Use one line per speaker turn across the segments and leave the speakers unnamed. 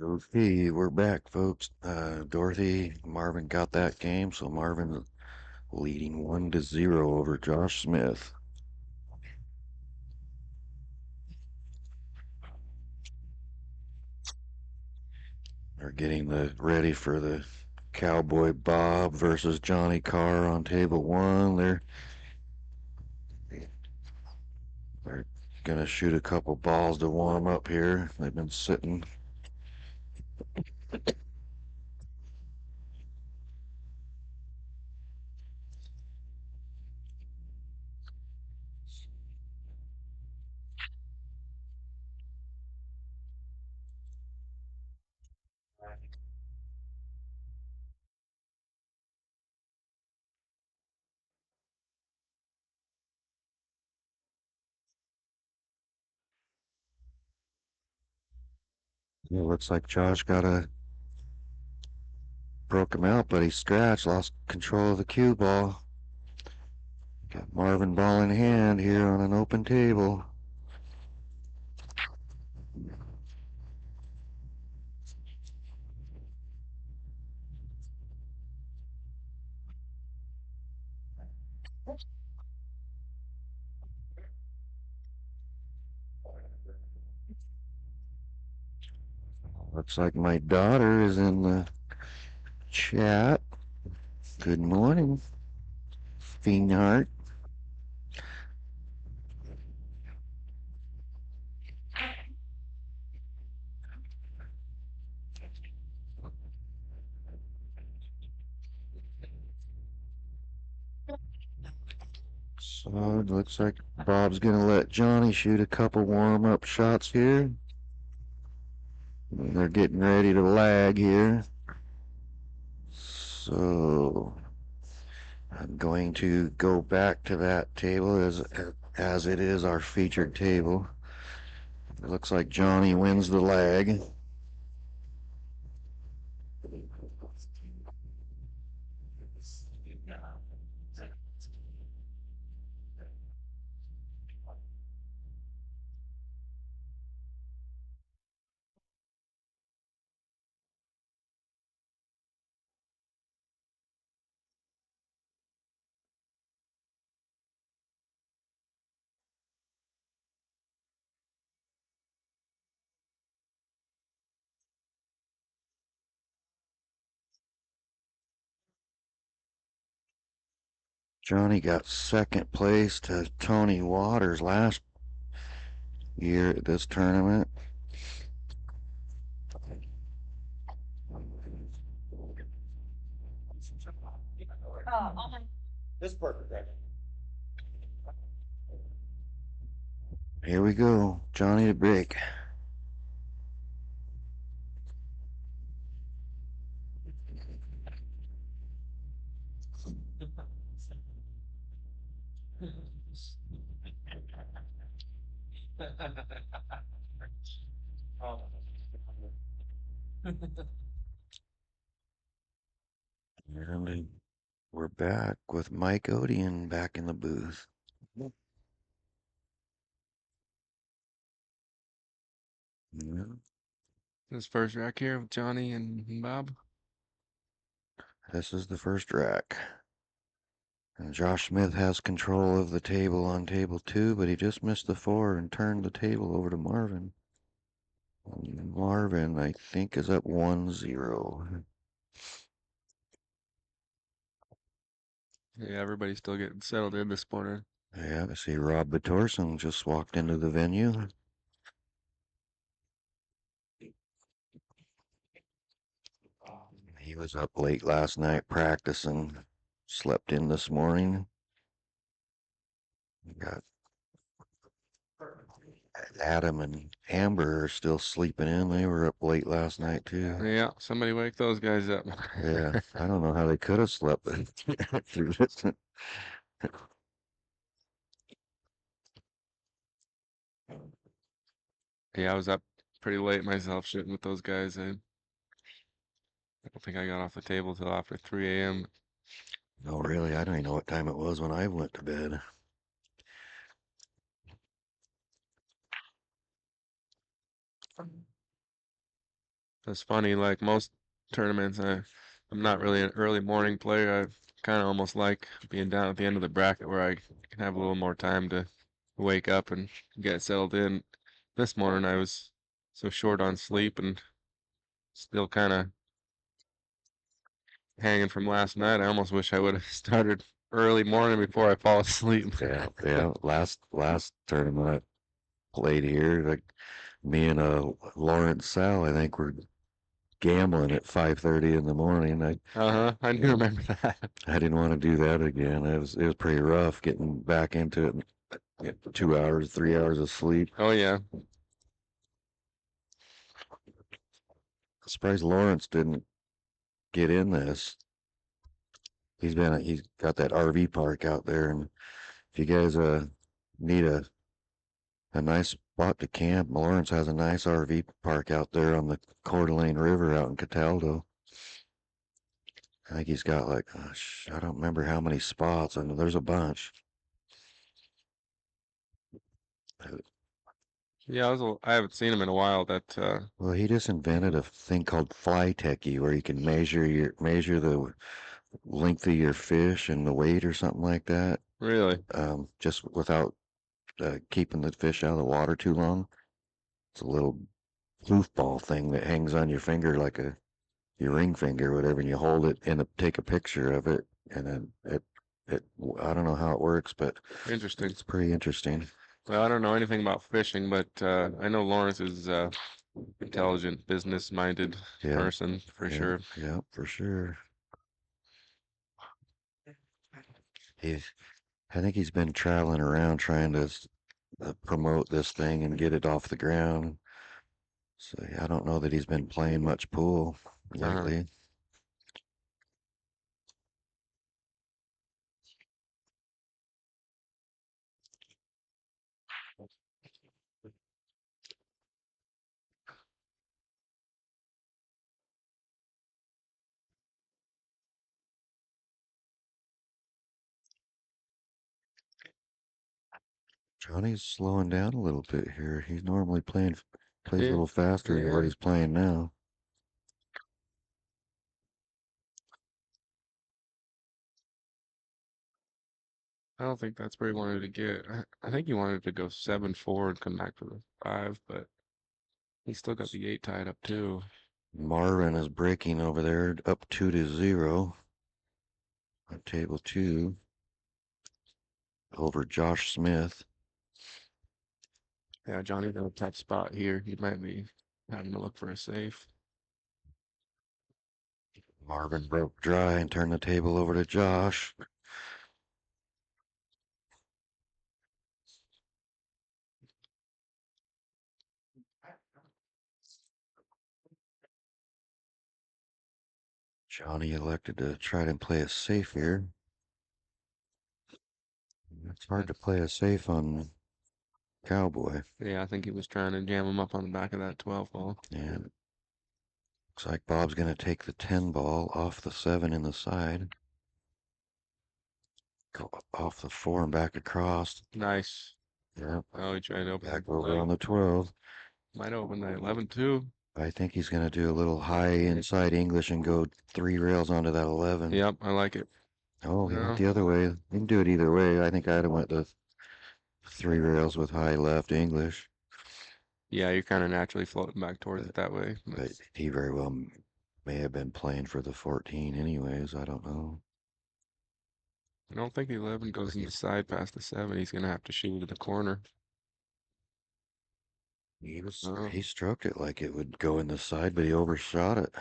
Okay, we're back, folks. Dorothy, Marvin got that game, so Marvin leading 1-0 over Josh Smith. They're getting ready for the Cowboy Bob versus Johnny Carr on table one. They're gonna shoot a couple balls to warm up here. They've been sitting. It looks like Josh broke him out, but he scratched, lost control of the cue ball. Got Marvin ball in hand here on an open table. Looks like my daughter is in the chat. Good morning, Fiendheart. So it looks like Bob's gonna let Johnny shoot a couple warm-up shots here. They're getting ready to lag here. So I'm going to go back to that table as it is our featured table. It looks like Johnny wins the lag. Johnny got second place to Tony Waters last year at this tournament.
This perfect.
Here we go, Johnny to break. And we're back with Mike Odian back in the booth. Yeah.
This first rack here with Johnny and Bob.
This is the first rack. And Josh Smith has control of the table on table two, but he just missed the four and turned the table over to Marvin. And Marvin, I think, is up 1-0.
Yeah, everybody's still getting settled in this morning.
Yeah, I see Rob Batorson just walked into the venue. He was up late last night practicing, slept in this morning. Got Adam and Amber are still sleeping in. They were up late last night too.
Yeah, somebody wake those guys up.
Yeah, I don't know how they could have slept through this.
Yeah, I was up pretty late myself shooting with those guys. I don't think I got off the table till after 3 a.m.
No, really, I don't even know what time it was when I went to bed.
That's funny. Like most tournaments, I'm not really an early morning player. I kind of almost like being down at the end of the bracket where I can have a little more time to wake up and get settled in. This morning I was so short on sleep and still kind of hanging from last night. I almost wish I would have started early morning before I fall asleep.
Yeah, yeah. Last tournament I played here, like me and Lawrence Sal, I think were gambling at 5:30 in the morning.
Uh-huh. I do
Yeah,
remember that.
I didn't want to do that again. It was pretty rough getting back into it. Get 2 hours, 3 hours of sleep.
Oh yeah.
Surprised Lawrence didn't get in this. He's got that RV park out there, and if you guys need a nice spot to camp, Lawrence has a nice RV park out there on the Coeur d'Alene River out in Cataldo. I think he's got like I don't remember how many spots. I know there's a bunch.
Yeah, I haven't seen him in a while.
Well, he just invented a thing called fly techie where you can measure the length of your fish and the weight or something like that,
Really
just without keeping the fish out of the water too long. It's a little ball thing that hangs on your finger like your ring finger, or whatever, and you hold it and take a picture of it, and then it I don't know how it works, but
interesting.
it's pretty interesting.
Well, I don't know anything about fishing, but I know Lawrence is intelligent, business-minded
Yeah,
person for
yeah,
sure.
yeah, for sure. He's I think he's been traveling around trying to promote this thing and get it off the ground. So yeah, I don't know that he's been playing much pool
Uh-huh.
lately. Johnny's slowing down a little bit here. He's normally plays a
Yeah,
little faster than what
yeah.
he's playing now.
I don't think that's where he wanted to get. I think he wanted to go 7-4 and come back for the 5, but he still got the 8 tied up too.
Marvin is breaking over there, up 2-0 on table two over Josh Smith.
Yeah, Johnny's in a tough spot here. He might be having to look for a safe.
Marvin broke dry and turned the table over to Josh. Johnny elected to try to play it safe here. It's hard to play a safe on Cowboy.
Yeah, I think he was trying to jam him up on the back of that 12 ball.
And looks like Bob's going to take the 10 ball off the 7 in the side. Go off the 4 and back across.
Nice.
Yep.
Oh, he tried to open
Back
the
over
plate.
on the 12.
Might open the 11 too.
I think he's going to do a little high inside English and go 3 rails onto that 11.
Yep, I like it.
Oh, he went
No.
the other way. You can do it either way. I think I'd have went the 3 rails with high left English.
Yeah, you're kind of naturally floating back towards
But,
it that way.
but he very well may have been playing for the 14 anyways. I don't know.
I don't think the 11 goes in the side past the 7. He's going to have to shoot to the corner. Oh,
He stroked it like it would go in the side, but he overshot it.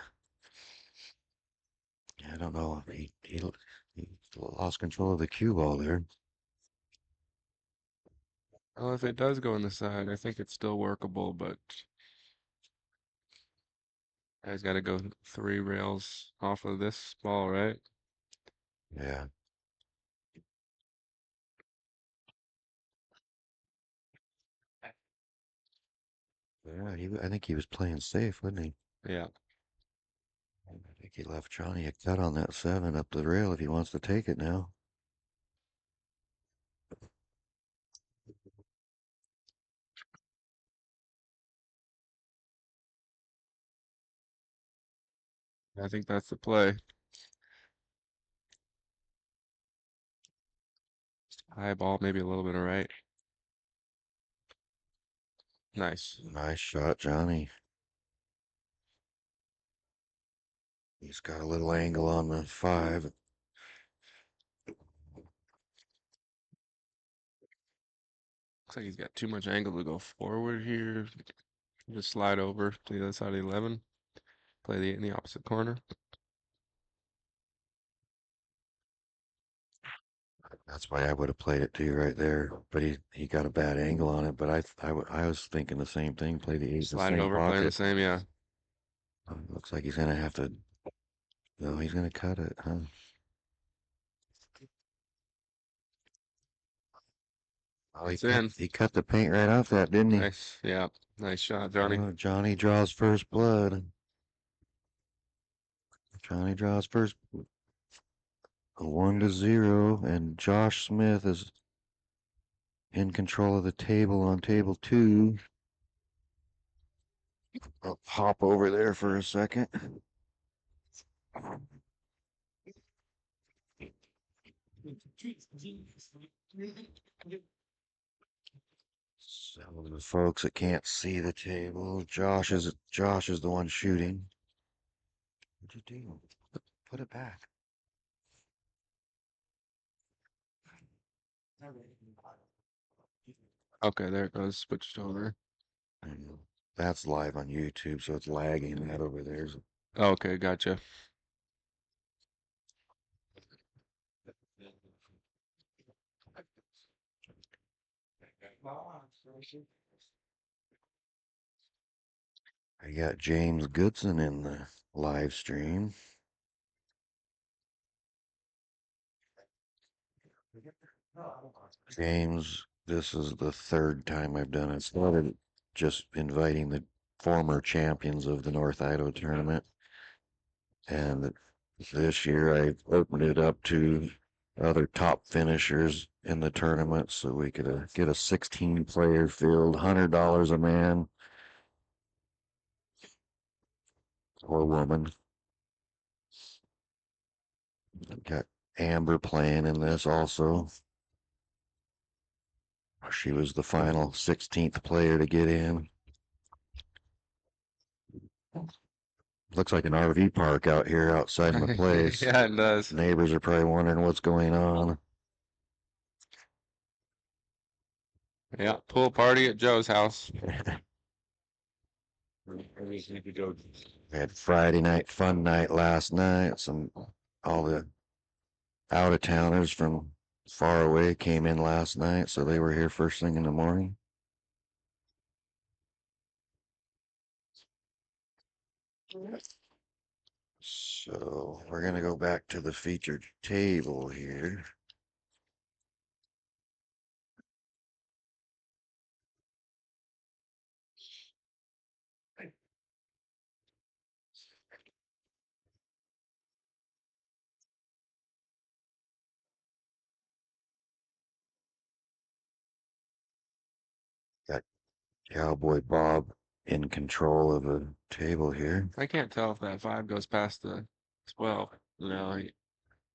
I don't know. He lost control of the cue ball there.
well, if it does go in the side, I think it's still workable, but guy's got to go 3 rails off of this ball, right?
Yeah. Yeah, I think he was playing safe, wasn't he?
Yeah.
I think he left Johnny a cut on that 7 up the rail if he wants to take it now.
I think that's the play. High ball, maybe a little bit of right. Nice.
Nice shot, Johnny. He's got a little angle on the 5.
Looks like he's got too much angle to go forward here. Just slide over to the other side of the 11. Play the 8 in the opposite corner.
That's why I would have played it too right there. But he got a bad angle on it. But I was thinking the same thing. Play the 8 in the
Slide it
same
over, playing the
pocket.
same, yeah.
Looks like he's gonna have to. No, he's gonna cut it, huh? Oh,
It's in.
he cut the paint right off that, didn't he?
Nice, yeah. Nice shot, Johnny.
Oh, Johnny draws first blood. Johnny draws first. 1-0, and Josh Smith is in control of the table on table 2. I'll hop over there for a second. So the folks that can't see the table, Josh is the one shooting. What'd you do? Put it back.
Okay, there it goes. Switched over.
And that's live on YouTube, so it's lagging. That over there's.
Okay, gotcha.
I got James Goodson in the live stream. James, this is the 3rd time I've done it. Started just inviting the former champions of the North Idaho tournament. And this year I opened it up to other top finishers in the tournament so we could get a 16-player field, $100 a man or woman. Got Amber playing in this also. She was the final 16th player to get in. Looks like an RV park out here outside my place.
Yeah, it does.
Neighbors are probably wondering what's going on.
Yeah, pool party at Joe's house.
We had Friday night fun night last night. All the out of towners from far away came in last night, so they were here first thing in the morning. So we're gonna go back to the featured table here. Got Cowboy Bob in control of the table here.
I can't tell if that 5 goes past the 12. No,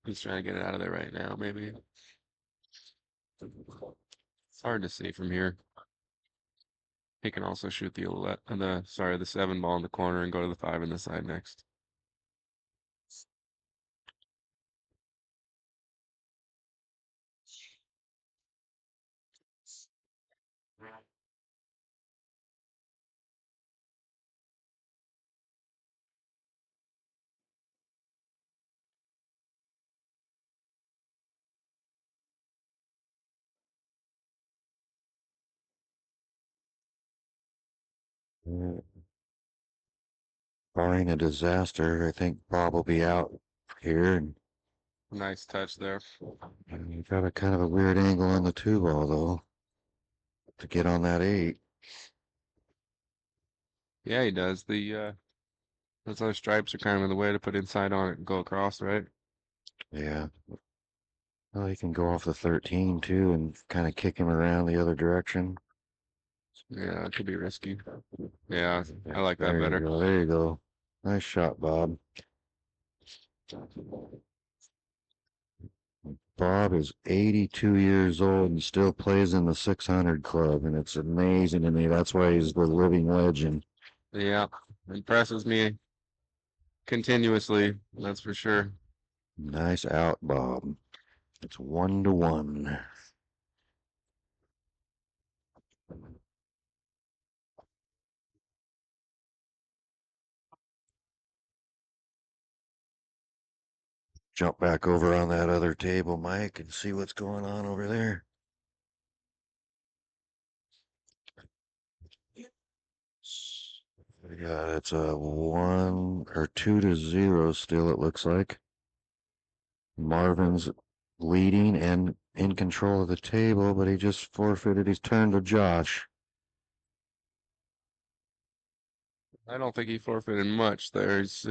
he's trying to get it out of there right now, maybe. It's hard to see from here. He can also shoot the 7 ball in the corner and go to the 5 in the side next.
Barring a disaster, I think Bob will be out here.
Nice touch there.
And you got a kind of a weird angle on the 2 ball though to get on that 8.
Yeah, he does. Those other stripes are kind of the way to put inside on it and go across, right?
Yeah. Well, you can go off the 13 too and kind of kick him around the other direction.
Yeah, it could be risky. Yeah, I like that
There you
better.
go. There you go. Nice shot, Bob. Bob is 82 years old and still plays in the 600 club, and it's amazing to me. That's why he's the living legend.
Yeah, impresses me continuously, that's for sure.
Nice out, Bob. It's 1-1. Jump back over on that other table, Mike, and see what's going on over there. Yeah, it's a 1 or 2-0 still, it looks like. Marvin's leading and in control of the table, but he just forfeited his turn to Josh.
I don't think he forfeited much there. He's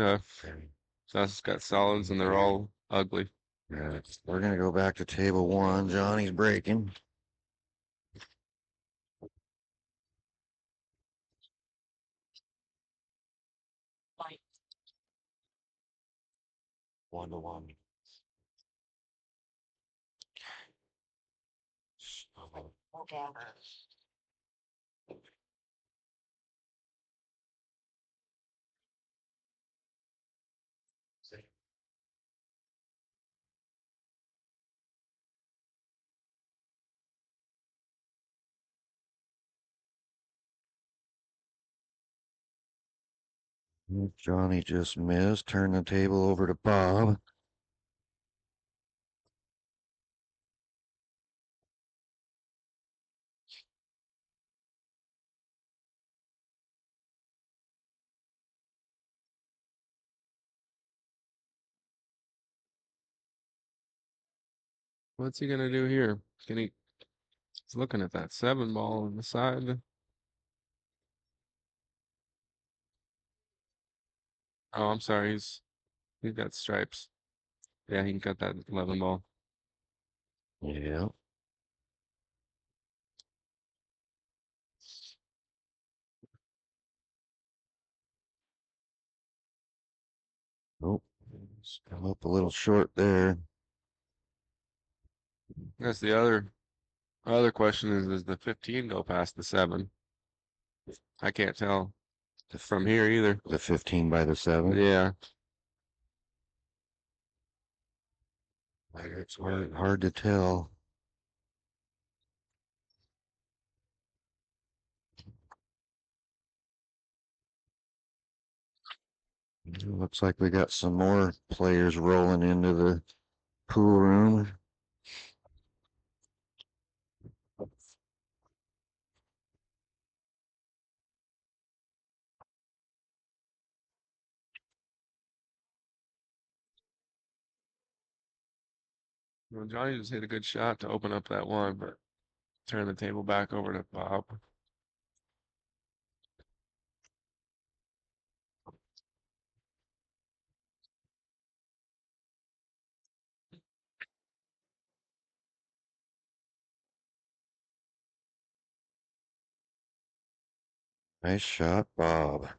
got solids and they're all ugly.
Yeah, we're going to go back to table one. Johnny's breaking. One to one. Johnny just missed. Turn the table over to Bob.
What's he gonna do here? He's looking at that 7 ball on the side. Oh, I'm sorry. He's got stripes. Yeah, he can cut that 11 ball.
Yeah. Oh, come up a little short there.
That's the other question is does the 15 go past the 7? I can't tell
The,
from here either.
the 15 by the 7.
Yeah.
It's hard to tell. Looks like we got some more players rolling into the pool room.
Well, Johnny just hit a good shot to open up that one, but turn the table back over to Bob.
Nice shot, Bob.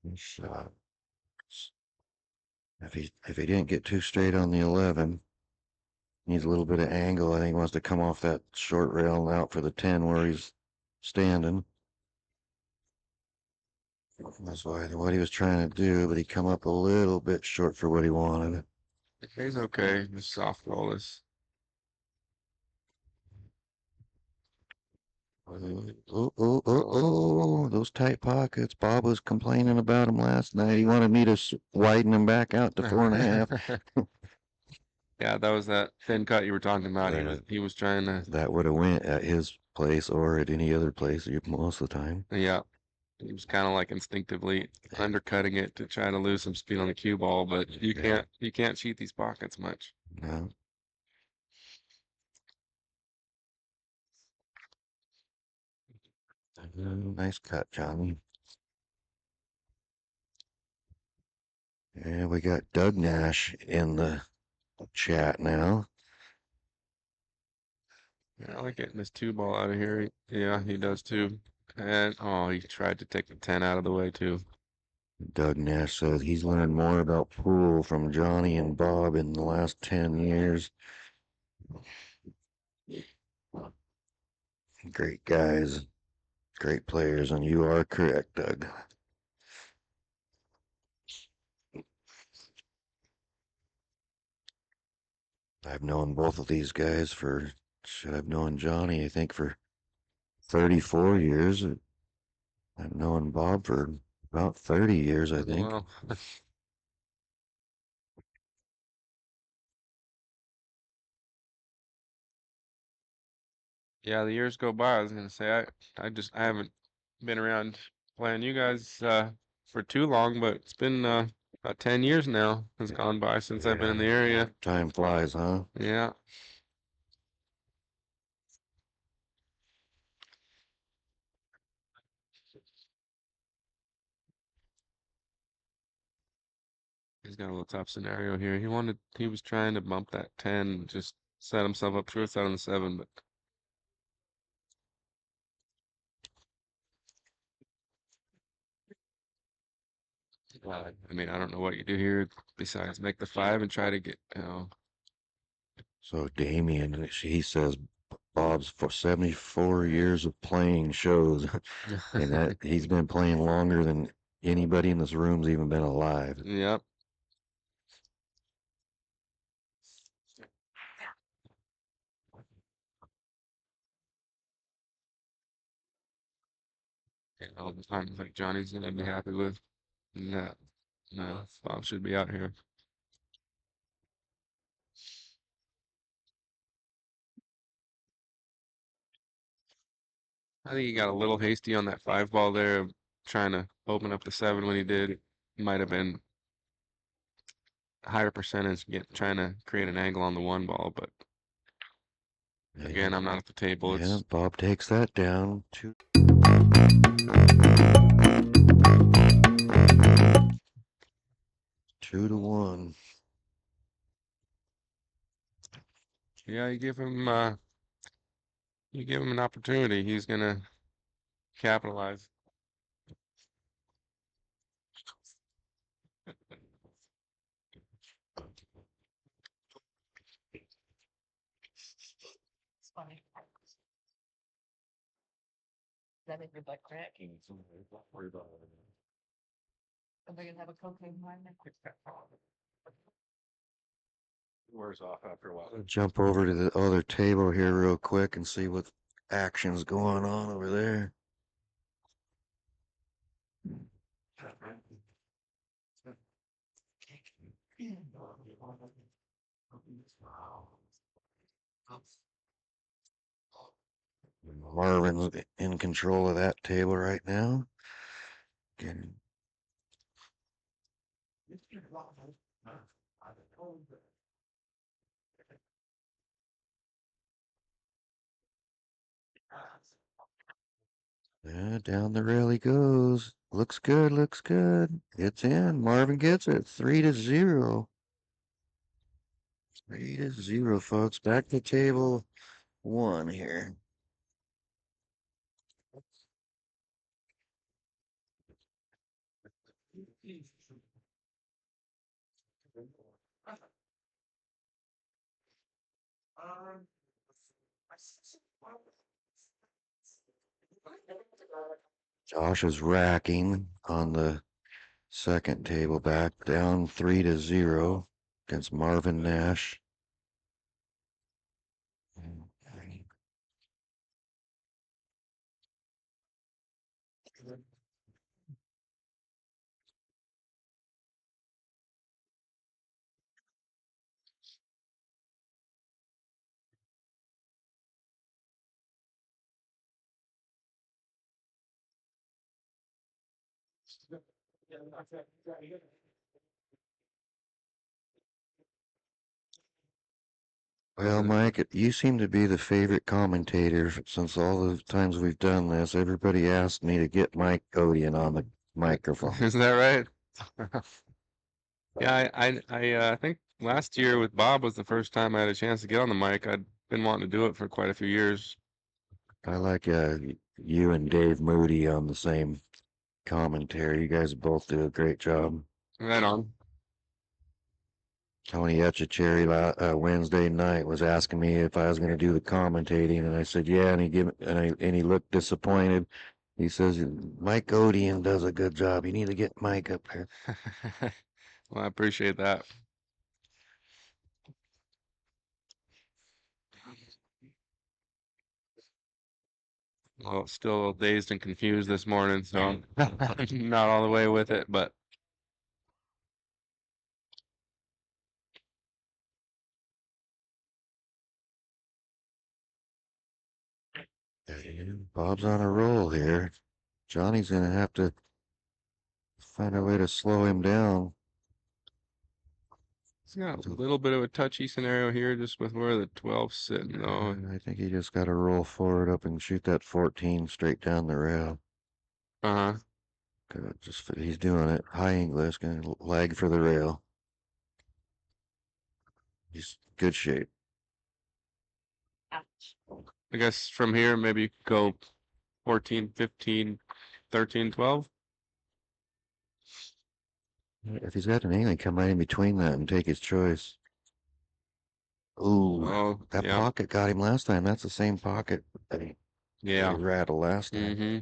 Nice shot. If he didn't get too straight on the 11, needs a little bit of angle. I think he wants to come off that short rail and out for the 10 where he's standing. That's what he was trying to do, but he come up a little bit short for what he wanted.
He's okay. Just soft roll this.
Oh, those tight pockets. Bob was complaining about them last night. He wanted me to widen them back out to 4.5.
Yeah, that was that thin cut you were talking about.
Right.
He was trying to.
That would have went at his place or at any other place most of the time.
Yeah, he was kind of like instinctively undercutting it to try to lose some speed on the cue ball, but you can't cheat these pockets much.
No. Nice cut, Johnny. And we got Doug Nash in the chat now.
Yeah, I like getting this 2 ball out of here. Yeah, he does too. And oh, he tried to take the 10 out of the way too.
Doug Nash says he's learned more about pool from Johnny and Bob in the last 10 years. Great guys, great players, and you are correct, Doug. I've known both of these guys for, I've known Johnny, I think, for 34 years. I've known Bob for about 30 years, I think.
Well, yeah, the years go by. I was gonna say I haven't been around playing you guys for too long, but it's been about 10 years now has gone by since I've been in the area.
Time flies, huh?
Yeah. He's got a little tough scenario here. He was trying to bump that 10, just set himself up short side on the 7, but I mean, I don't know what you do here besides make the 5 and try to get,
So Damien, he says Bob's for 74 years of playing shows, and that he's been playing longer than anybody in this room's even been alive.
Yep. And all the time, I think Johnny's gonna be happy with. No, no, Bob should be out here. I think he got a little hasty on that 5 ball there, trying to open up the 7 when he did. Might have been a higher percentage, trying to create an angle on the 1 ball, but again, I'm not at the table.
Yeah,
It's
Bob takes that down. 2-1.
yeah, you give him an opportunity, he's gonna capitalize.
It's funny. Does that make your butt crack? Am I gonna have a cocaine wine?
Wears off after a while.
Jump over to the other table here real quick and see what action's going on over there. Marvin's in control of that table right now. Getting yeah, down the rail he goes. Looks good, looks good. It's in. Marvin gets it. 3-0. 3-0, folks. Back to table 1 here. Josh is racking on the second table, back down 3-0 against Marvin Nash. Well, Mike, you seem to be the favorite commentator since all the times we've done this. Everybody asked me to get Mike Odian on the microphone.
Is that right? Yeah, I think last year with Bob was the first time I had a chance to get on the mic. I'd been wanting to do it for quite a few years.
I like you and Dave Moody on the same commentary. You guys both do a great job.
Right on.
Tony Etchecherry Wednesday night was asking me if I was going to do the commentating, and I said yeah, and he looked disappointed. He says Mike Odian does a good job. You need to get Mike up here.
Well, I appreciate that. Well, still a little dazed and confused this morning, so I'm not all the way with it, but
Bob's on a roll here. Johnny's going to have to find a way to slow him down.
it's got a little bit of a touchy scenario here just with where the 12's sitting, though.
I think he just got to roll forward up and shoot that 14 straight down the rail.
Uh-huh.
He's doing it. High English, going to lag for the rail. He's good shape.
Ouch.
I guess from here, maybe go 14, 15, 13, 12.
If he's got an angling, come right in between that and take his choice. Ooh,
Oh,
that
yeah.
pocket got him last time. That's the same pocket that he
Yeah.
rattled last time.
Mm-hmm.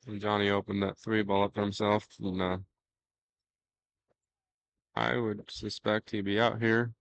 And Johnny opened that 3-ball up for himself, and I would suspect he'd be out here.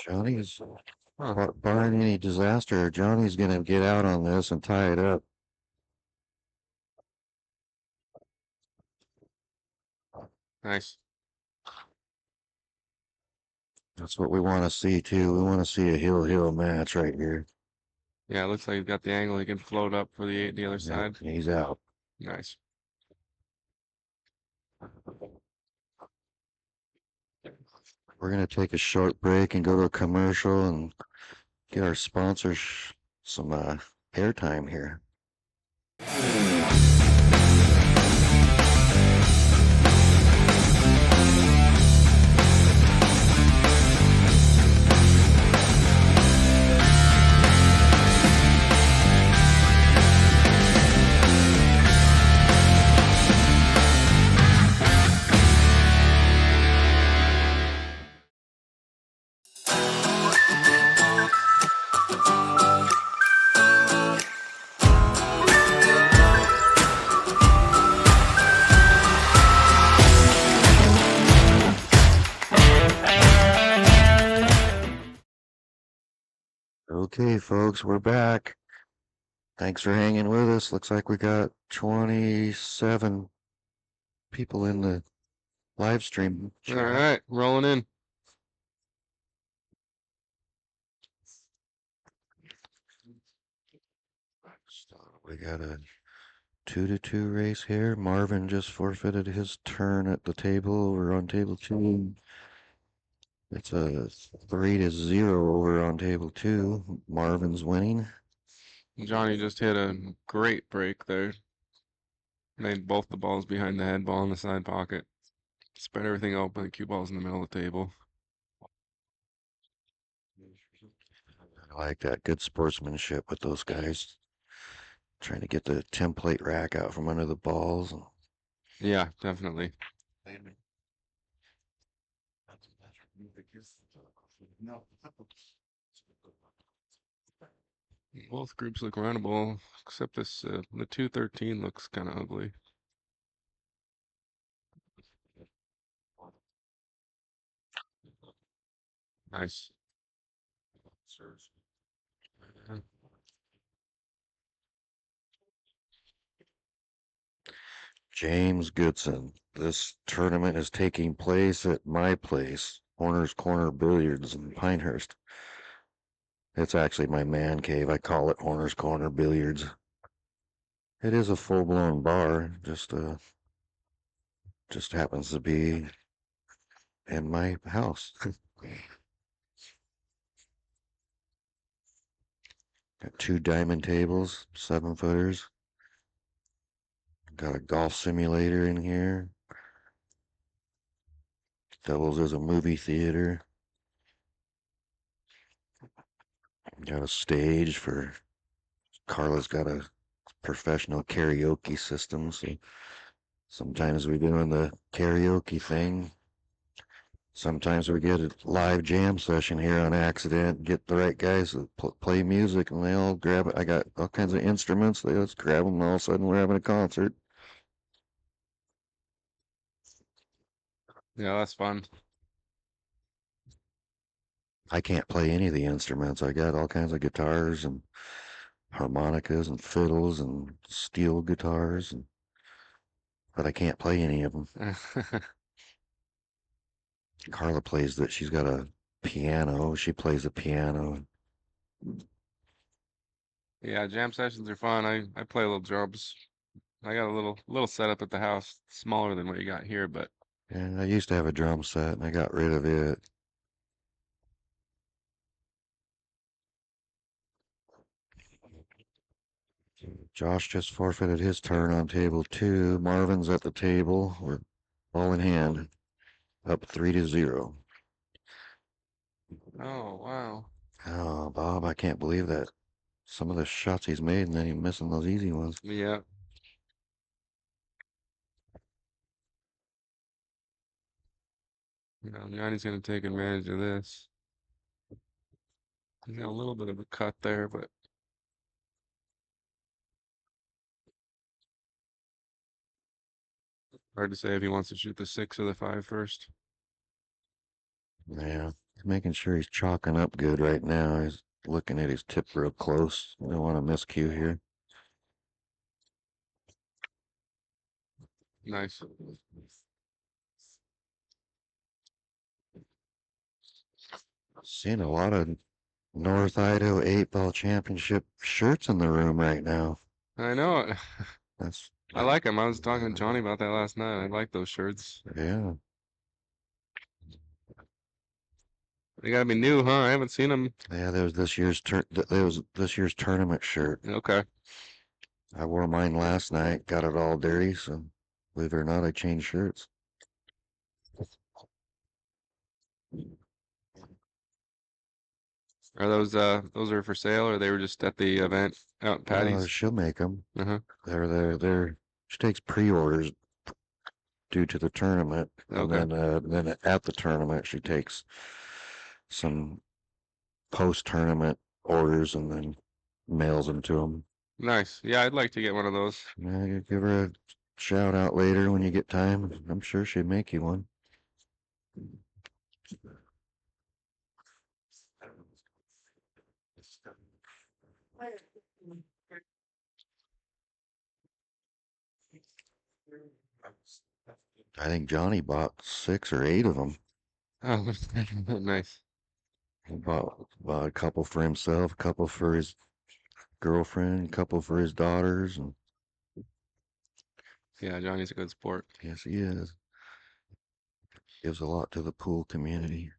Johnny's,
Huh.
barring any disaster, Johnny's going to get out on this and tie it up.
Nice.
That's what we want to see, too. We want to see a Hille match right here.
Yeah, it looks like he's got the angle. He can float up for the other side.
He's out.
Nice.
We're going to take a short break and go to a commercial and get our sponsors some airtime here. Okay, folks, we're back. Thanks for hanging with us. Looks like we got 27 people in the live stream
All
chat.
right, rolling in.
We got a 2-2 race here. Marvin just forfeited his turn at the table over on table 2. It's a 3-0 over on table 2. Marvin's winning.
Johnny just hit a great break there. Made both the balls behind the head ball in the side pocket. Spread everything open. The cue ball's in the middle of the table.
I like that. Good sportsmanship with those guys. Trying to get the template rack out from under the balls.
Yeah, definitely. Both groups look runnable, except this the 213 looks kind of ugly. Nice.
James Goodson. This tournament is taking place at my place Horner's Corner Billiards in Pinehurst. It's actually my man cave. I call it Horner's Corner Billiards. It is a full-blown bar. Just happens to be in my house. Got 2 diamond tables, 7-footers. Got a golf simulator in here. Doubles as a movie theater. Got a stage for Carla's got a professional karaoke system, so sometimes we're doing the karaoke thing. Sometimes we get a live jam session here on accident, get the right guys to play music, and they all grab it. I got all kinds of instruments. They just grab them, and all of a sudden we're having a concert.
Yeah, that's fun.
I can't play any of the instruments. I got all kinds of guitars and harmonicas and fiddles and steel guitars, but I can't play any of them. Carla plays that. She's got a piano. She plays the piano.
Yeah, jam sessions are fun. I play little drums. I got a little setup at the house, smaller than what you got here, but
And I used to have a drum set, and I got rid of it. Josh just forfeited his turn on table 2. Marvin's at the table. We're all in hand, up 3-0.
oh wow.
Oh, Bob, I can't believe that. Some of the shots he's made, and then he's missing those easy ones.
Yeah. Johnny's gonna take advantage of this. He's got a little bit of a cut there, but hard to say if he wants to shoot the 6 or the 5 first.
Yeah, he's making sure he's chalking up good right now. He's looking at his tip real close. I don't want to miscue here.
Nice.
Seeing a lot of North Idaho 8-ball championship shirts in the room right now.
I know it.
That's
I like him. I was talking to Johnny about that last night. I like those shirts.
yeah.
They gotta be new, huh? I haven't seen them.
Yeah, there was this year's tournament shirt.
Okay.
I wore mine last night, got it all dirty, so believe it or not, I changed shirts.
Are those are for sale or they were just at the event out in Patty's?
She'll make them.
Uh-huh.
They're. She takes pre-orders due to the tournament, and
Okay.
then at the tournament she takes some post-tournament orders and then mails them to them.
Nice. Yeah, I'd like to get one of those.
Yeah, you give her a shout out later when you get time. I'm sure she'd make you one. I think Johnny bought 6 or 8 of them.
Oh, nice.
He bought a couple for himself, a couple for his girlfriend, a couple for his daughters, and
Yeah, Johnny's a good sport.
yes, he is. Gives a lot to the pool community.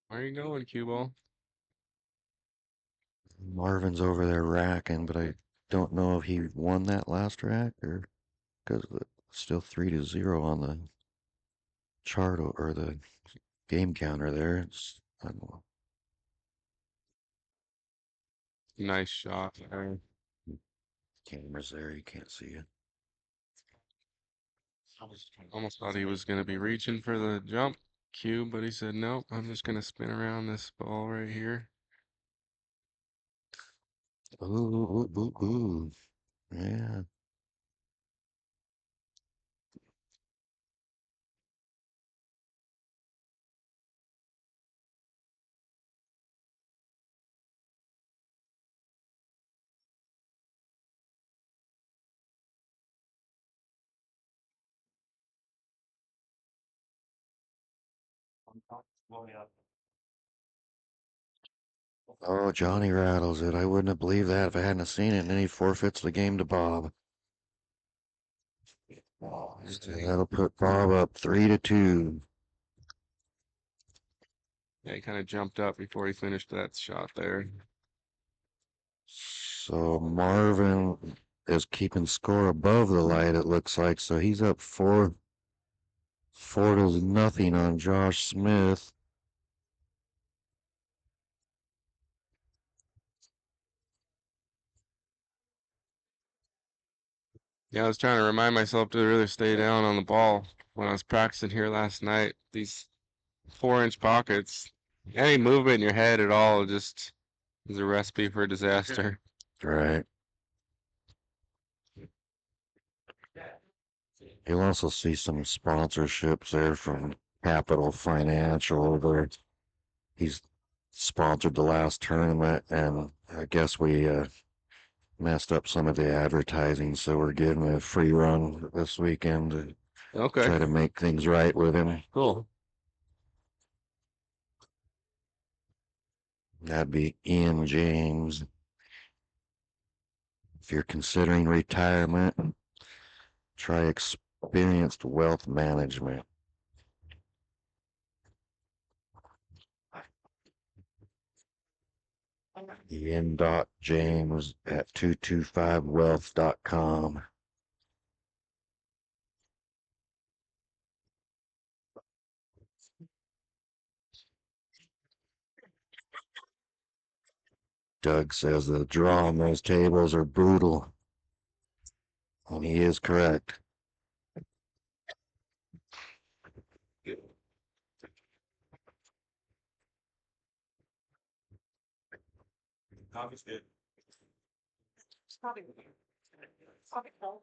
Where are you going, cue ball?
Marvin's over there racking, but I don't know if he won that last rack or because it's still 3-0 on the chart or the game counter there. I don't know.
Nice shot.
Camera's there, you can't see it.
Almost thought he was gonna be reaching for the jump cue, but he said, nope, I'm just gonna spin around this ball right here.
Ooh, ooh, ooh, ooh. Yeah. Oh, Johnny rattles it. I wouldn't have believed that if I hadn't seen it, and then he forfeits the game to Bob. So that'll put Bob up 3-2.
Yeah, he kind of jumped up before he finished that shot there.
So Marvin is keeping score above the light, it looks like. So he's up 4-0 on Josh Smith.
Yeah, I was trying to remind myself to really stay down on the ball when I was practicing here last night. These 4-inch pockets, any movement in your head at all just is a recipe for disaster.
Right. You'll also see some sponsorships there from Capital Financial where he's sponsored the last tournament, and I guess we messed up some of the advertising, so we're giving him a free run this weekend to
Okay,
try to make things right with him.
cool.
That'd be Ian James. If you're considering retirement, try experienced wealth management. Ian.James at 225wealth.com. Doug says the draw on those tables are brutal. And he is correct.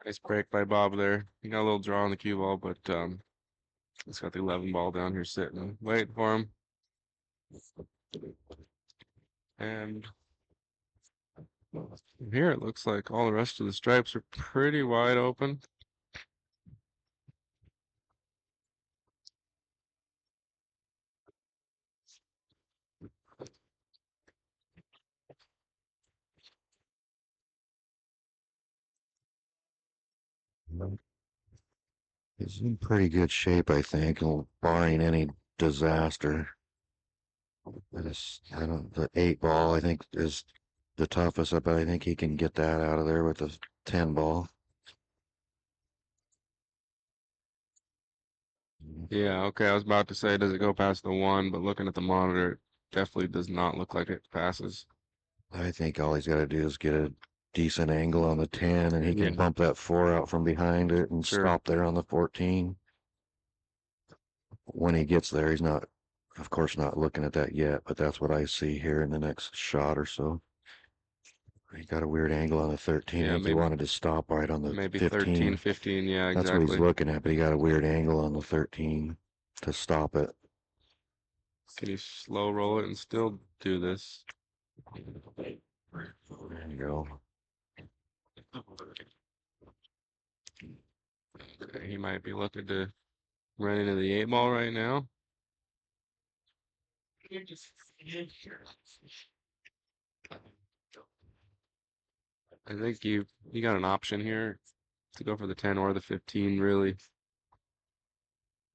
Nice break by Bob there. He got a little draw on the cue ball, but he's got the 11 ball down here sitting, waiting for him. And here it looks like all the rest of the stripes are pretty wide open.
He's in pretty good shape, I think, barring any disaster. The 8 ball, I think, is the toughest, but I think he can get that out of there with the 10 ball.
Yeah, okay. I was about to say, does it go past the 1? But looking at the monitor, it definitely does not look like it passes.
I think all he's got to do is get a decent angle on the 10, and he can
Yeah.
bump that 4 out from behind it and
Sure.
stop there on the 14. When he gets there, he's not, of course, not looking at that yet, but that's what I see here in the next shot or so. He got a weird angle on the 13.
Yeah,
I think he
maybe,
wanted to stop right on the
maybe
15.
15. Yeah,
That's what he's
exactly.
looking at, but he got a weird angle on the 13 to stop it.
Can you slow roll it and still do this?
There you go.
Okay, he might be looking to run into the 8 ball right now. I think you got an option here to go for the 10 or the 15, really.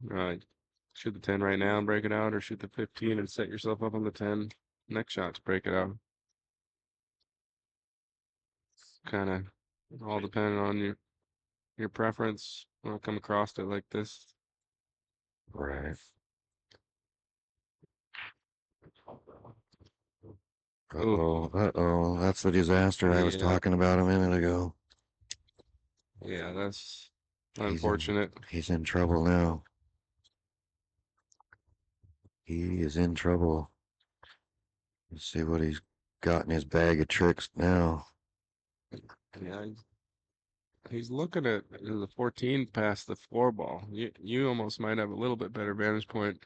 Right. Shoot the 10 right now and break it out, or shoot the 15 and set yourself up on the 10 next shot to break it out. Kind of all depending on your preference when I come across it like this.
Right. Uh-oh. That's the disaster I was
Yeah.
talking about a minute ago.
Yeah, that's
He's
unfortunate.
he's in trouble now. He is in trouble. Let's see what he's got in his bag of tricks now.
Yeah, he's looking at the 14 past the 4 ball. You almost might have a little bit better vantage point.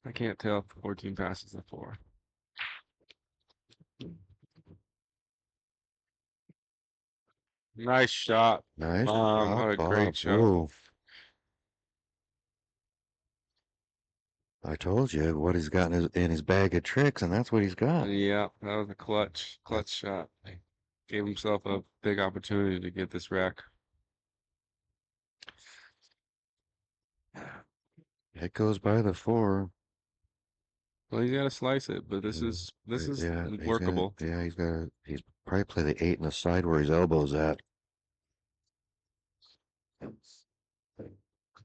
I can't tell if the 14 passes the 4. Nice shot.
Nice
What
shot,
a great
Bob.
shot.
Whoa. I told you what he's got in his bag of tricks, and that's what he's got.
Yeah, that was a clutch shot. Gave himself a big opportunity to get this rack.
It goes by the 4.
Well, he's got to slice it, but this
Mm,
is
yeah,
workable.
he's probably play the 8 in the side where his elbow's at.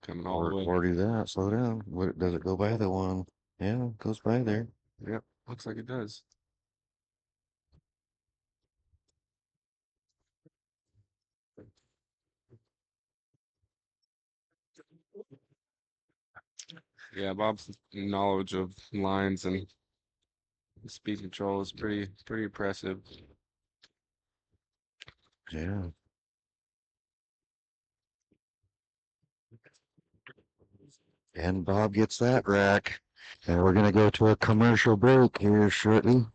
Coming all the way.
Or do that. Slow down. Does it go by the 1? Yeah, it goes by there.
Yep, looks like it does. Yeah, Bob's knowledge of lines and speed control is pretty impressive.
Yeah. And Bob gets that rack. And we're going to go to a commercial break here shortly.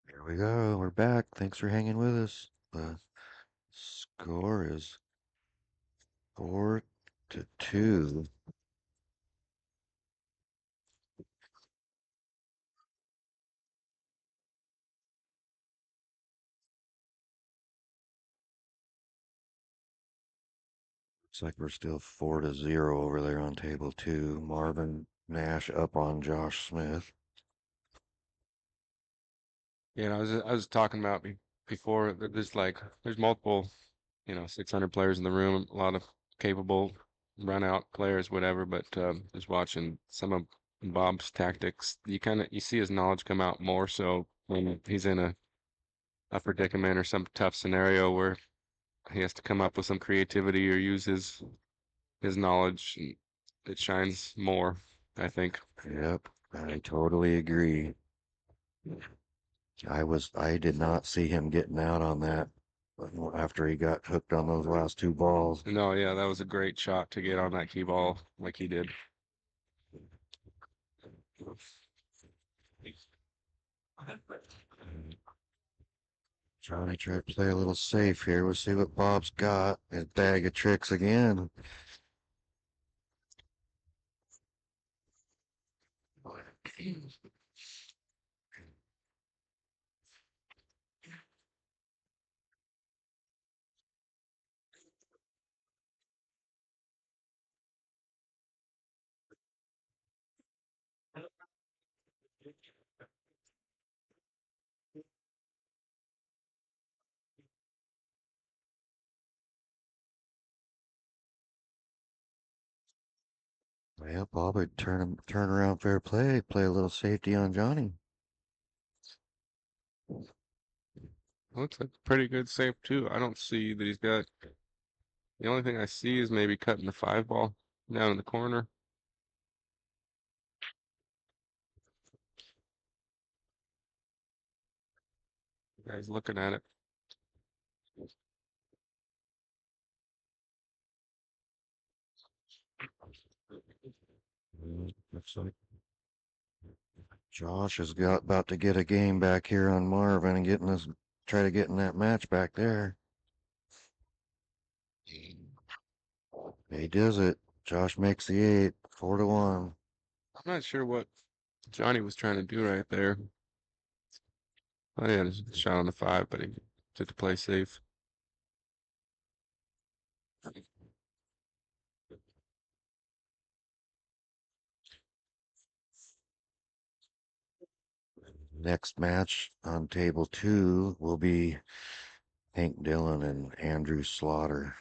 Here we go. We're back. Thanks for hanging with us. The score is 4-2. Looks like we're still 4-0 over there on table 2. Marvin Nash up on Josh Smith.
Yeah, I was talking about before that there's multiple, 600 players in the room, a lot of capable run out players, whatever. But just watching some of Bob's tactics, you see his knowledge come out more so when he's in a predicament or some tough scenario where he has to come up with some creativity or use his knowledge. And it shines more, I think.
Yep, I totally agree. I did not see him getting out on that after he got hooked on those last 2 balls.
No, yeah, that was a great shot to get on that key ball like he did.
Johnny tried to play a little safe here. We'll see what Bob's got. His bag of tricks again. Well, Bob would turn around fair play, play a little safety on Johnny.
Looks like a pretty good save too. I don't see that he's got. The only thing I see is maybe cutting the 5 ball down in the corner. Guy's looking at it.
Looks like Josh is about to get a game back here on Marvin and try to get in that match back there. He does it. Josh makes the 8, 4-1.
I'm not sure what Johnny was trying to do right there. Oh yeah, there's a shot on the 5, but he took the play safe.
Next match on table 2 will be Hank Dillon and Andrew Slaughter.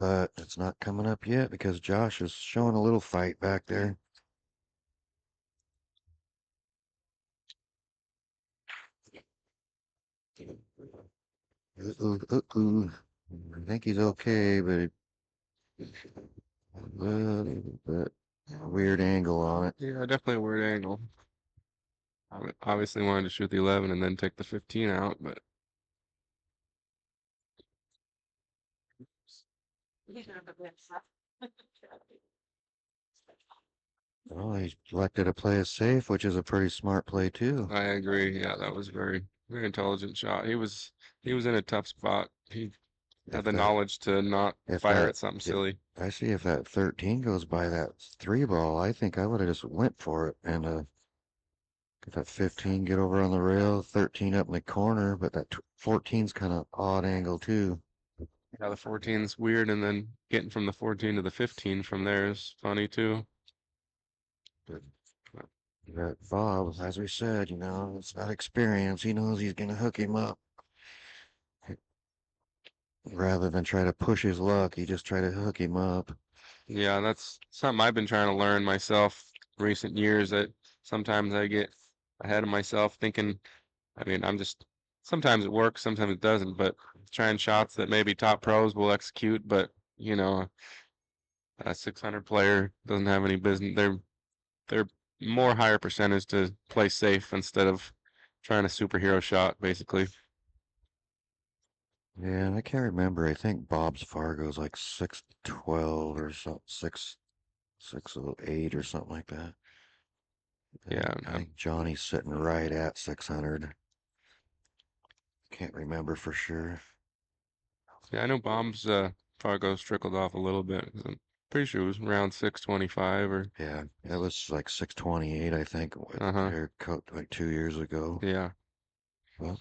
but it's not coming up yet because Josh is showing a little fight back there. I think he's okay, but a weird angle on it.
Yeah, definitely a weird angle. Obviously wanted to shoot the 11 and then take the 15 out, but
Well, he elected to play it safe, which is a pretty smart play too.
I agree. Yeah, that was very intelligent shot. He was in a tough spot. He had
If
the
that,
knowledge to not
if
fire
that,
at something
if,
silly.
I see if that 13 goes by that three ball, I think I would have just went for it and get that 15 get over on the rail, 13 up in the corner, but that 14's kind of odd angle too.
Yeah, the 14's weird, and then getting from the 14 to the 15 from there is funny too.
But Bob, as we said, it's that experience. He knows he's gonna hook him up. Rather than try to push his luck, he just try to hook him up.
Yeah, that's something I've been trying to learn myself recent years, that sometimes I get ahead of myself thinking, I mean, sometimes it works, sometimes it doesn't, but trying shots that maybe top pros will execute, but you know, a 600 player doesn't have any business. They're more higher percentage to play safe instead of trying a superhero shot, basically.
Yeah, and I can't remember. I think Bob's Fargo's like 612 or something, 608 or something like that.
Yeah,
I think Johnny's sitting right at 600. Can't remember for sure.
yeah. I know Bomb's Fargo's trickled off a little bit. 'Cause I'm pretty sure it was around 625 or.
Yeah, it was like 628, I think,
Uh-huh.
like 2 years ago.
Yeah.
Well,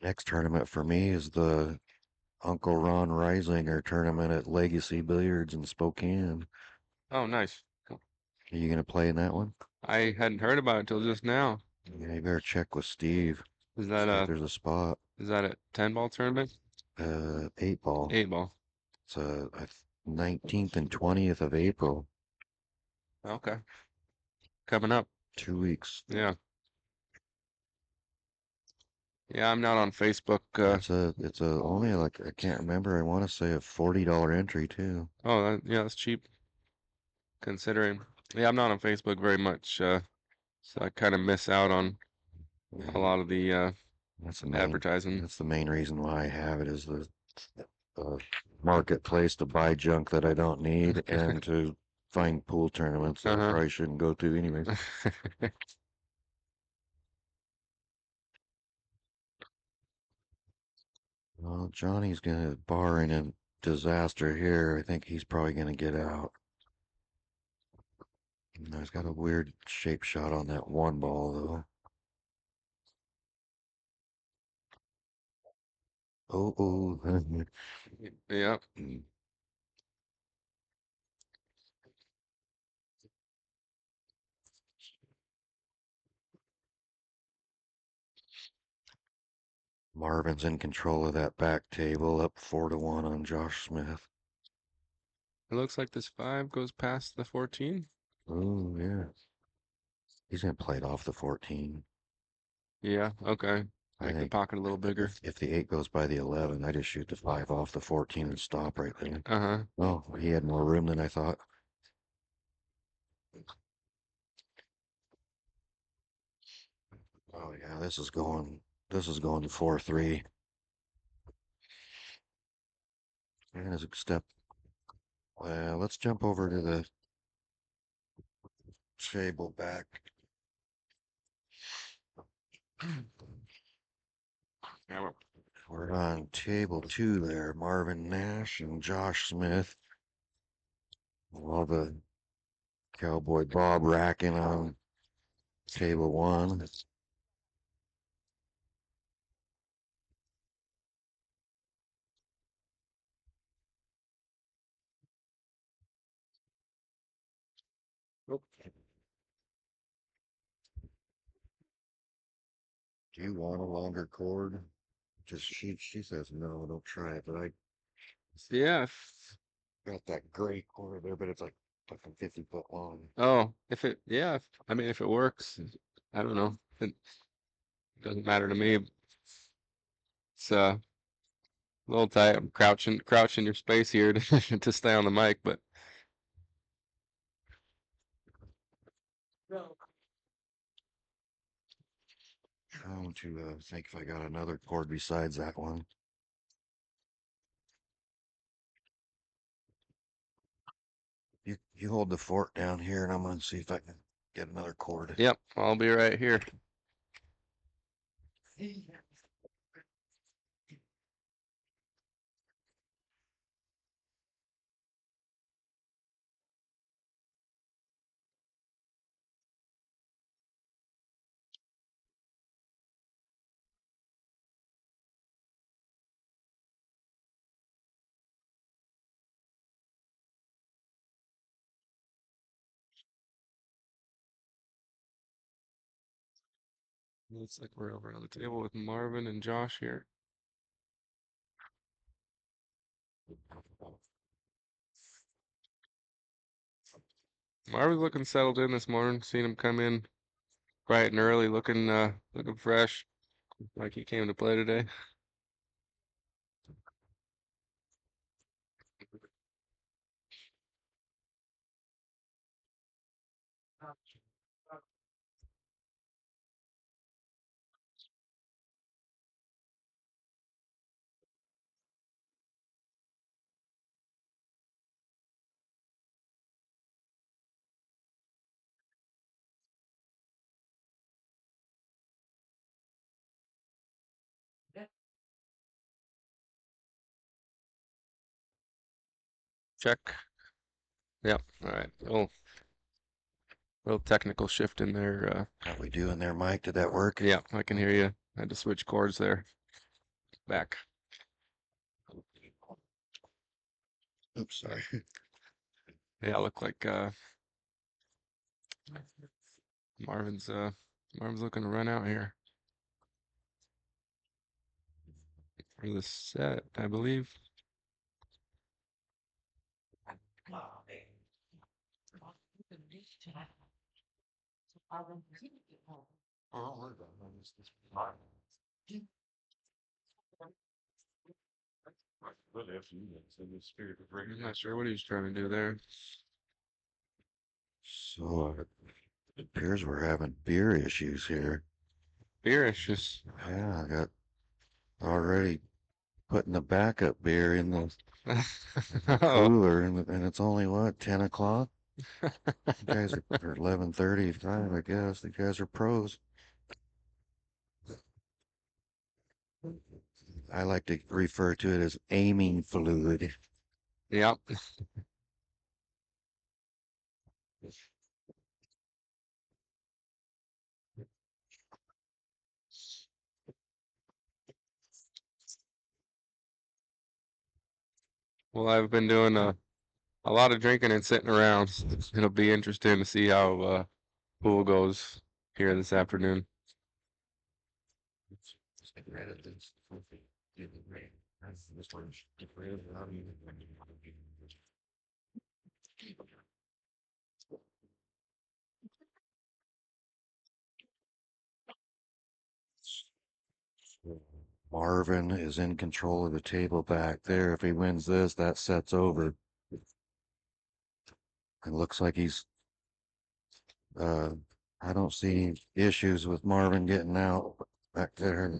next tournament for me is the Uncle Ron Reisinger tournament at Legacy Billiards in Spokane.
Oh, nice.
Are you gonna play in that one?
I hadn't heard about it till just now.
Yeah, you better check with Steve.
Is that
See if
a
there's a spot.
is that a 10-ball tournament?
8 ball.
8-ball.
It's 19th and 20th of April.
Okay. Coming up.
2 weeks.
Yeah. Yeah, I'm not on Facebook.
It's a only like I can't remember. I want to say a $40 entry too.
Oh, yeah, that's cheap considering. Yeah, I'm not on Facebook very much, so I kind of miss out on a
Yeah,
lot of the
that's the main.
advertising.
That's the main reason why I have it is the marketplace to buy junk that I don't need and to find pool tournaments that I
Uh-huh.
probably shouldn't go to anyways. Well, Johnny's gonna barring a disaster here. I think he's probably gonna get out. He's got a weird shape shot on that one ball though. Oh, oh.
Yeah.
Marvin's in control of that back table, up 4-1 on Josh Smith.
It looks like this 5 goes past the 14.
Oh, yeah. He's gonna play it off the 14.
Yeah, okay.
I
Make the
think
pocket a little bigger.
if the 8 goes by the 11, I just shoot the 5 off the 14 and stop right there.
Uh-huh.
Oh, he had more room than I thought. Oh yeah, this is going to 4-3. And as a step, well, let's jump over to the table back.
Yeah,
We're on table 2 there. Marvin Nash and Josh Smith. While the Cowboy Bob racking on table 1. Do you want a longer cord? Just she says no, don't try it. But I
Yeah.
got that gray cord there, but it's like fucking 50 foot long.
Oh, I mean, if it works, I don't know. It doesn't matter to me. It's a little tight. I'm crouching your space here to to stay on the mic, but
Trying to think if I got another cord besides that one. You hold the fort down here, and I'm gonna see if I can get another cord.
yep, I'll be right here. Looks like we're over on the table with Marvin and Josh here. Marvin's looking settled in this morning. Seen him come in bright and early, looking fresh, like he came to play today. Check. Yep. All right. Little technical shift in there.
How we doing there, Mike? Did that work?
Yeah, I can hear you. I had to switch chords there. Back.
Oops, sorry.
Yeah, look like Marvin's looking to run out here for the set, I believe. I'm not sure what he was trying to do there.
So it appears we're having beer issues here.
Beer issues.
Yeah, I got already putting the backup beer in the
Oh,
cooler, and it's only what 10 o'clock. You guys are or 11:35, I guess. The guys are pros. I like to refer to it as aiming fluid.
yep. Well, I've been doing a lot of drinking and sitting around. It'll be interesting to see how pool goes here this afternoon.
Marvin is in control of the table back there. If he wins this, that set's over. It looks like he's uh I don't see any issues with Marvin getting out back there.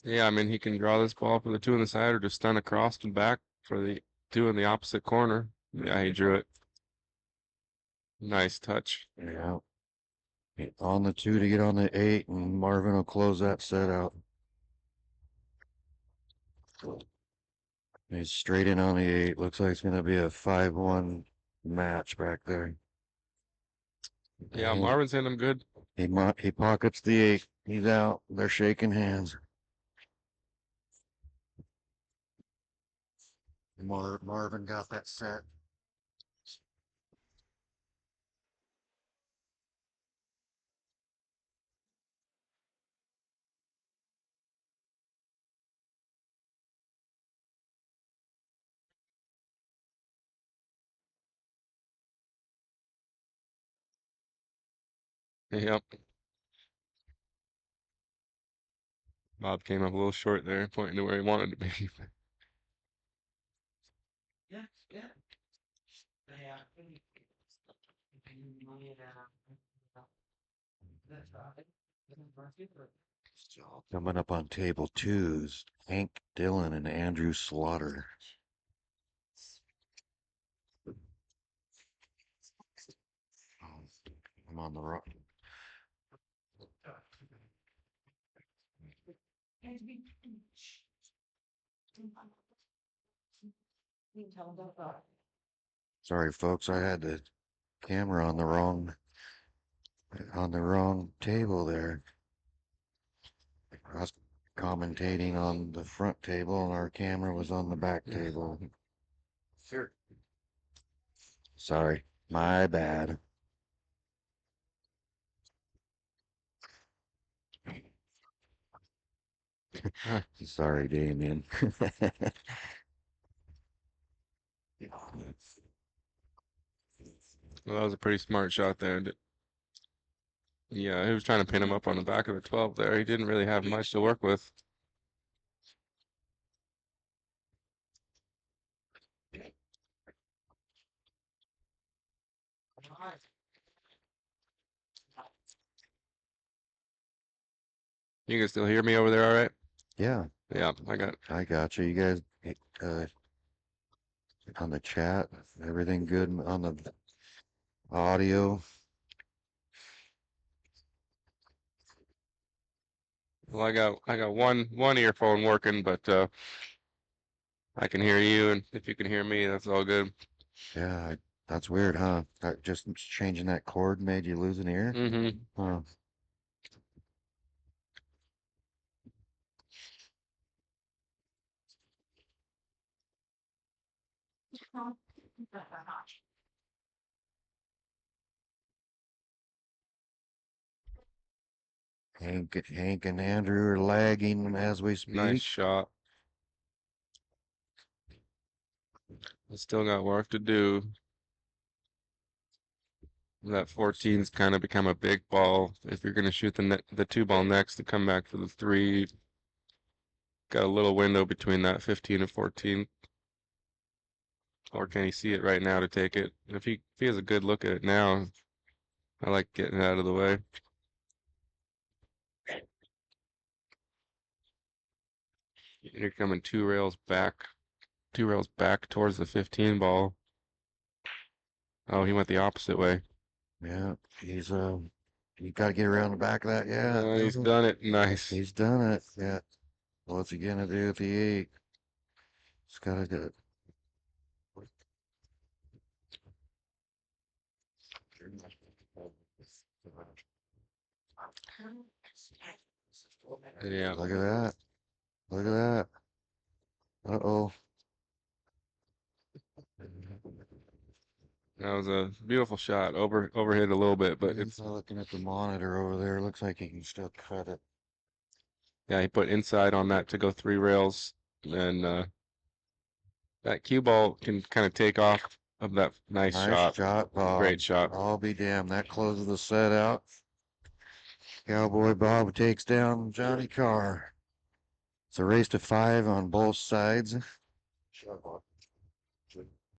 Yeah, I mean he can draw this ball for the two on the side or just stun across and back for the two in the opposite corner. Yeah, he drew it. Nice touch.
Yeah. On the 2 to get on the 8, and Marvin will close that set out. He's straight in on the 8. Looks like it's going to be a 5-1 match back there.
Yeah,
And
Marvin's hitting him good.
he pockets the 8. He's out. They're shaking hands. Marvin got that set.
Yep. Bob came up a little short there, pointing to where he wanted to be.
So coming up on table 2's Hank Dillon and Andrew Slaughter. I'm on the wrong. Sorry, folks. I had the camera on the wrong table there. I was commentating on the front table, and our camera was on the back table. Sure. Sorry, my bad. Sorry, Damien.
Well, that was a pretty smart shot there. Yeah, he was trying to pin him up on the back of the 12 there. He didn't really have much to work with. You can still hear me over there, all right?
Yeah,
Yeah,
I got you. You guys on the chat, everything good on the audio?
well, I got one earphone working, but I can hear you, and if you can hear me, that's all good.
Yeah, that's weird, huh? Just changing that chord made you lose an ear?
Mm-hmm.
Huh. Hank and Andrew are lagging as we
Nice
speak.
shot. I still got work to do. That 14's kind of become a big ball. If you're going to shoot the 2 ball next to come back for the 3, got a little window between that 15 and 14. Or can he see it right now to take it? If he has a good look at it now, I like getting it out of the way. You're coming 2 rails back towards the 15 ball. Oh, he went the opposite way.
Yeah, you got to get around the back of that. Yeah,
He's done it. Nice.
he's done it. Yeah. What's he gonna do with the 8? He's got to do it.
Yeah.
Look at that. Look at that. Uh-oh.
That was a beautiful shot. Overhit a little bit, but it's
Looking at the monitor over there. Looks like he can still cut it.
yeah. He put inside on that to go 3 rails, and that cue ball can kind of take off of that nice shot.
Bob.
Great shot.
I'll be damned. That closes the set out. Cowboy Bob takes down Johnny Carr. It's a race to 5 on both sides.